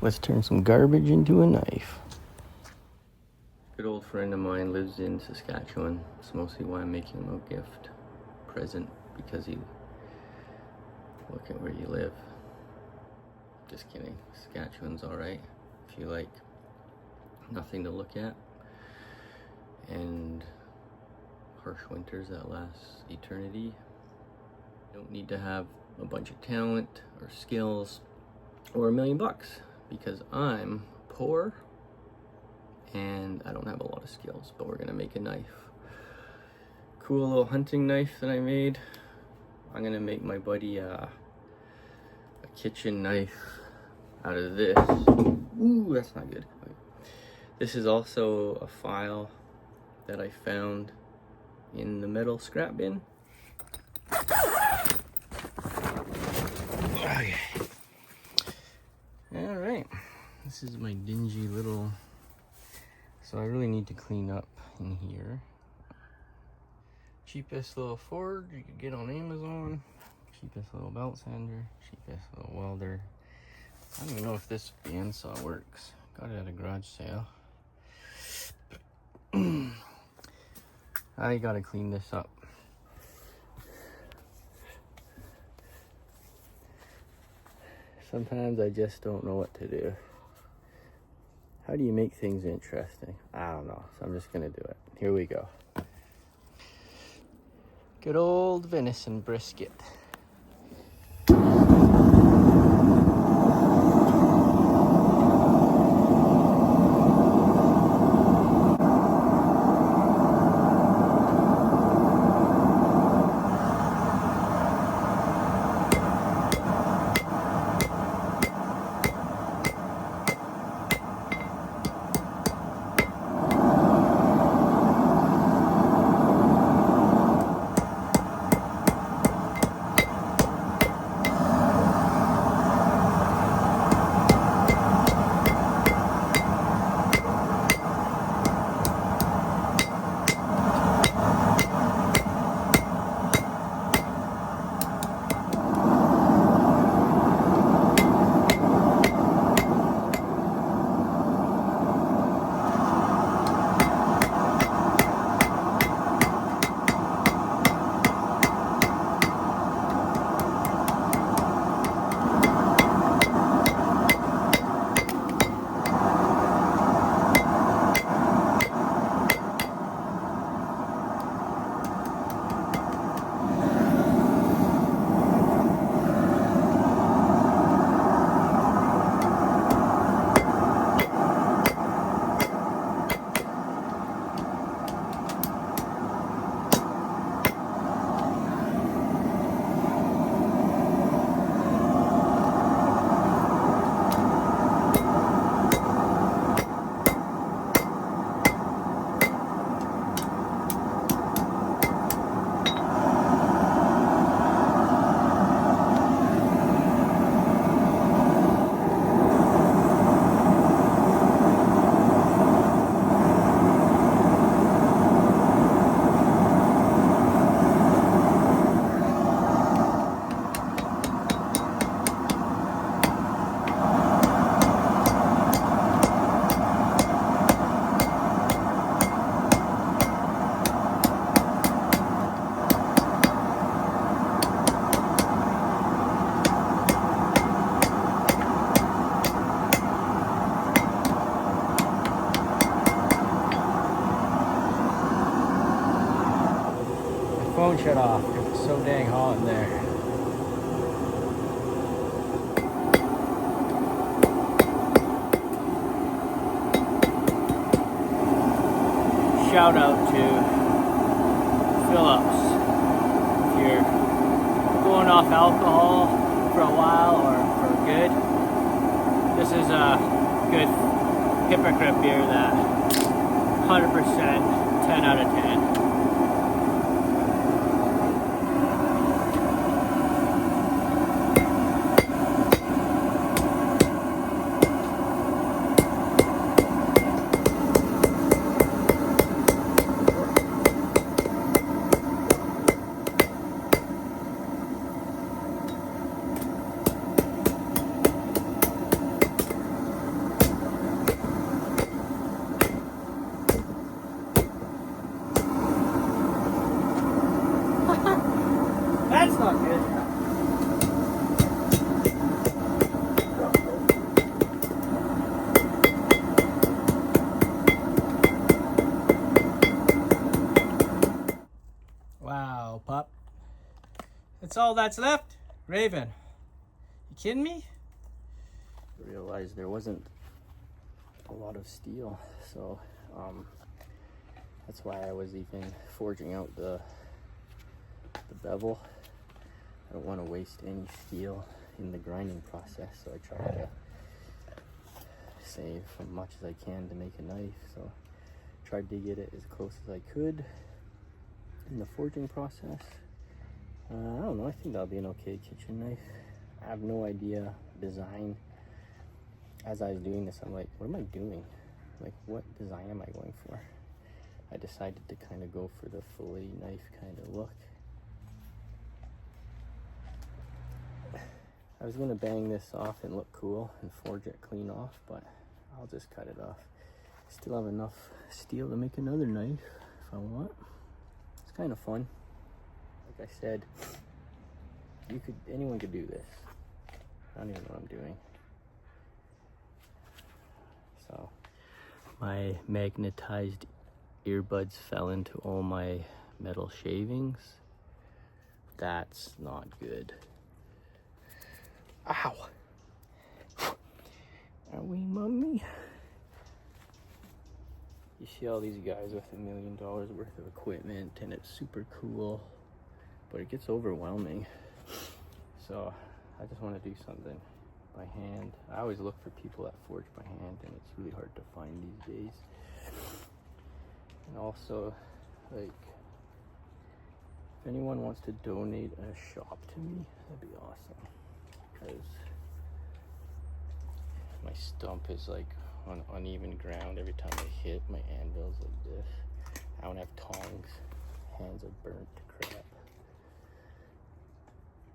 let's turn some garbage into a knife. Good old friend of mine lives in Saskatchewan. It's mostly why I'm making him a gift present, because look at where you live. Just kidding. Saskatchewan's alright if you like nothing to look at and harsh winters that last eternity. You don't need to have a bunch of talent or skills or $1 million, because I'm poor and I don't have a lot of skills, but we're gonna make a knife. Cool little hunting knife that I made. I'm gonna make my buddy a kitchen knife out of this. Ooh, that's not good. This is also a file that I found in the metal scrap bin. Okay. All right. This is my dingy little. So I really need to clean up in here. Cheapest little forge you could get on Amazon. Cheapest little belt sander. Cheapest little welder. I don't even know if this bandsaw works. Got it at a garage sale. I gotta clean this up. Sometimes I just don't know what to do. How do you make things interesting? I don't know, so I'm just gonna do it. Here we go. Good old venison brisket. Phone shut off because it's so dang hot in there. Shout out to Phillips. If you're going off alcohol for a while or for good, this is a good hypocrite beer that 100% 10 out of 10. That's all that's left? Raven, you kidding me? I realized there wasn't a lot of steel, so that's why I was even forging out the bevel. I don't want to waste any steel in the grinding process, so I try to save as much as I can to make a knife. So I tried to get it as close as I could in the forging process. I don't know, I think that'll be an okay kitchen knife. I have no idea design. As I was doing this, I'm like, what am I doing? Like, what design am I going for? I decided to kind of go for the fillet knife kind of look. I was gonna bang this off and look cool and forge it clean off, but I'll just cut it off. Still have enough steel to make another knife if I want. It's kind of fun. Like I said, anyone could do this. I don't even know what I'm doing. So, my magnetized earbuds fell into all my metal shavings. That's not good. Ow! Owie, mommy. You see all these guys with $1 million worth of equipment and it's super cool, but it gets overwhelming. So I just want to do something by hand. I always look for people that forge by hand, and it's really hard to find these days. And also, like, if anyone wants to donate a shop to me, that'd be awesome. Because my stump is like on uneven ground every time I hit. My anvil's like this. I don't have tongs. Hands are burnt to crap.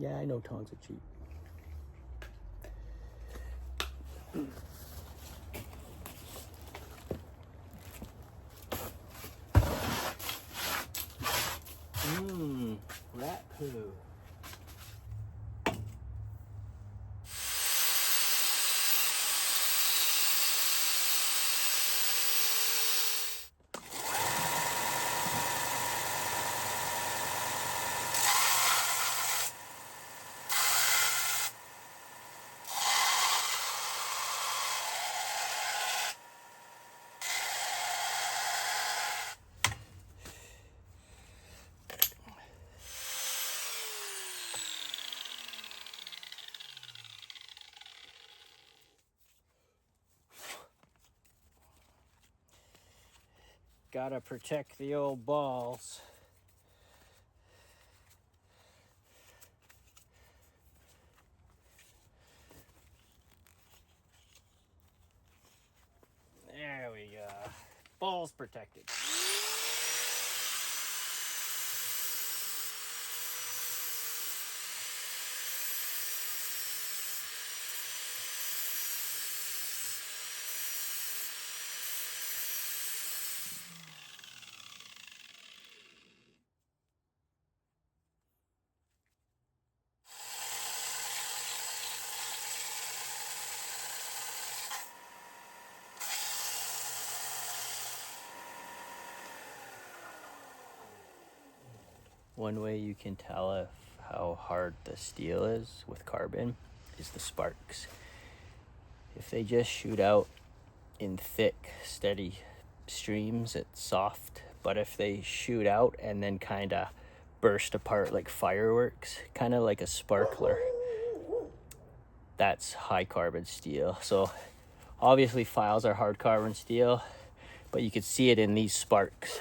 Yeah, I know tongs are cheap. Rat poo. Gotta protect the old balls. There we go. Balls protected. One way you can tell how hard the steel is with carbon is the sparks. If they just shoot out in thick, steady streams, it's soft. But if they shoot out and then kind of burst apart like fireworks, kind of like a sparkler, that's high carbon steel. So obviously files are hard carbon steel, but you can see it in these sparks.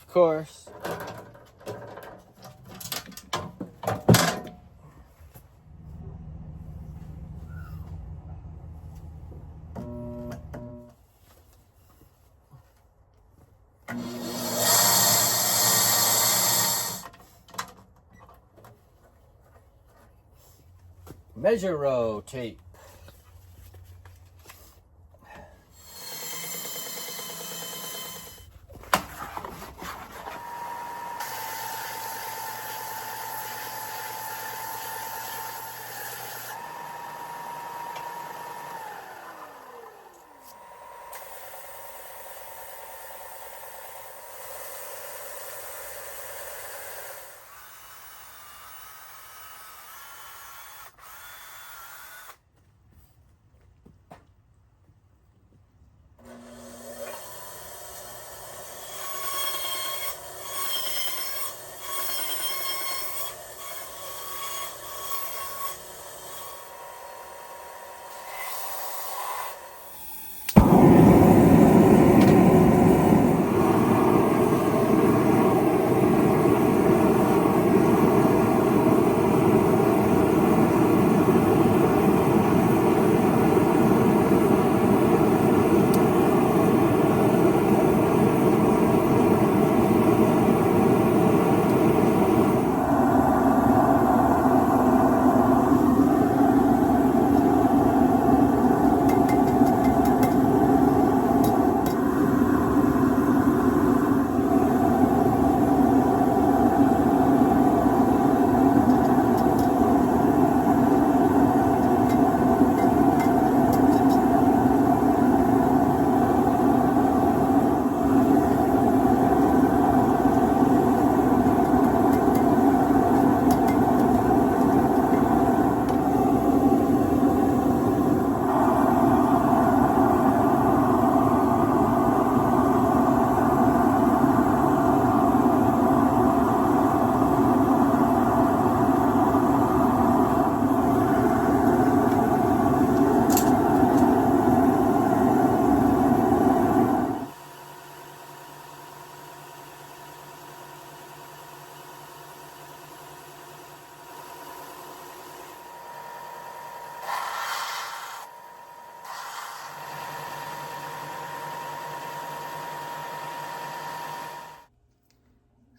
Of course. Measure row tape.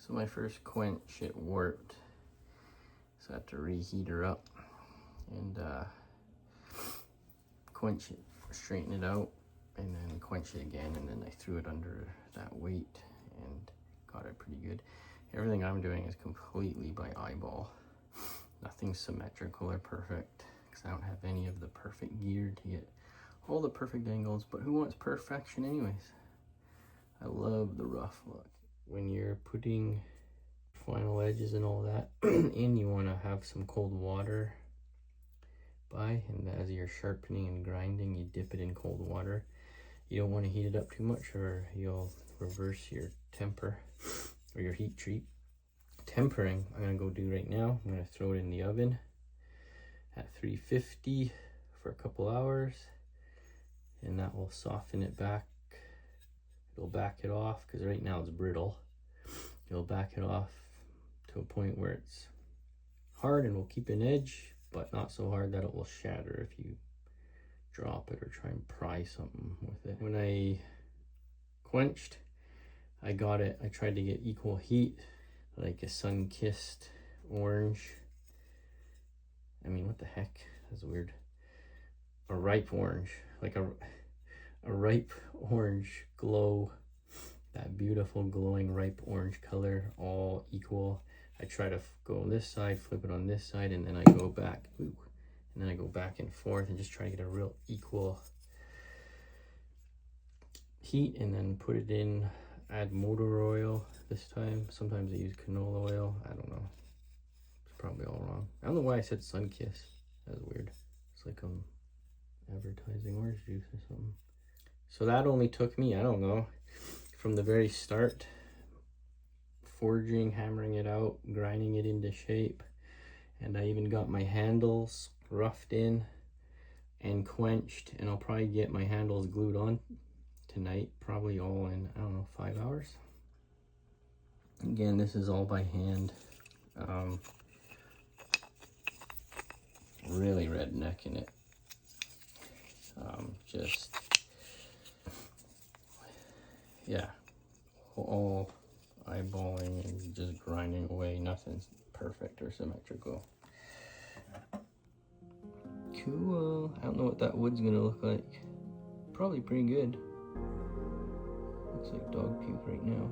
So my first quench, it warped. So I have to reheat her up and quench it, straighten it out, and then quench it again, and then I threw it under that weight and got it pretty good. Everything I'm doing is completely by eyeball. Nothing's symmetrical or perfect, because I don't have any of the perfect gear to get all the perfect angles, but who wants perfection anyways? I love the rough look. When you're putting final edges and all that in, you want to have some cold water by, and as you're sharpening and grinding, you dip it in cold water. You don't want to heat it up too much, or you'll reverse your temper or your heat treat. Tempering, I'm going to go do right now. I'm going to throw it in the oven at 350 for a couple hours, and that will soften it back. It'll back it off, because right now it's brittle. It'll back it off to a point where it's hard and will keep an edge, but not so hard that it will shatter if you drop it or try and pry something with it. When I quenched, I tried to get equal heat, like a sun-kissed orange. I mean, what the heck? That's weird. A ripe orange, like a ripe orange glow, that beautiful glowing ripe orange color, all equal. I try to go on this side, flip it on this side, and then I go back, and then I go back and forth and just try to get a real equal heat, and then put it in, add motor oil this time. Sometimes I use canola oil, I don't know. It's probably all wrong. I don't know why I said sun-kiss. That's weird. It's like I'm advertising orange juice or something. So that only took me, I don't know, from the very start, forging, hammering it out, grinding it into shape, and I even got my handles roughed in and quenched, and I'll probably get my handles glued on tonight, probably all in, I don't know, 5 hours. Again, this is all by hand. Really rednecking it. Just, yeah, all eyeballing and just grinding away. Nothing's perfect or symmetrical. Cool. I don't know what that wood's gonna look like. Probably pretty good. Looks like dog puke right now.